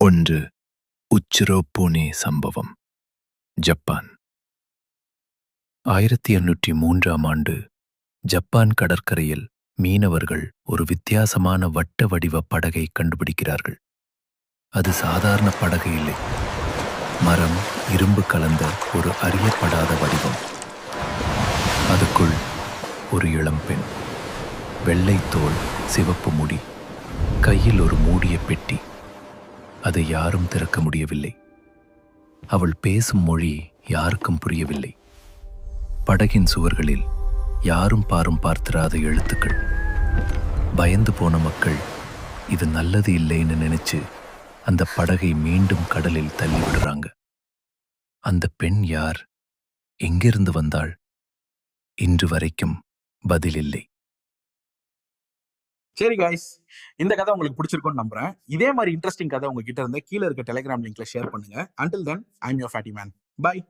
ஒன்று உச்சிரோ புனே சம்பவம். ஜப்பான். 1803ஆம் ஆண்டு ஜப்பான் கடற்கரையில் மீனவர்கள் ஒரு வித்தியாசமான வட்ட வடிவ படகை கண்டுபிடிக்கிறார்கள். அது சாதாரண படகு இல்லை, மரம் இரும்பு கலந்த ஒரு அறியப்படாத வடிவம். அதுக்குள் ஒரு இளம்பெண், வெள்ளை தோல், சிவப்பு முடி, கையில் ஒரு மூடிய பெட்டி. அதை யாரும் திறக்க முடியவில்லை. அவள் பேசும் மொழி யாருக்கும் புரியவில்லை. படகின் சுவர்களில் யாரும் பார்த்திராத எழுத்துக்கள். பயந்து போன மக்கள் இது நல்லது இல்லைன்னு நினைச்சு அந்த படகை மீண்டும் கடலில் தள்ளி விடுறாங்க. அந்த பெண் யார்? எங்கிருந்து வந்தாள்? இன்று வரைக்கும் பதில் இல்லை. சரி காய்ஸ், இந்த கதை உங்களுக்கு பிடிச்சிருக்கும்னு நம்புறேன். இதே மாதிரி இன்ட்ரெஸ்டிங் கதை உங்ககிட்ட இருந்தா கீழே இருக்க டெலிகிராம் லிங்க்ல ஷேர் பண்ணுங்க. Until then, I'm your fatty man. Bye.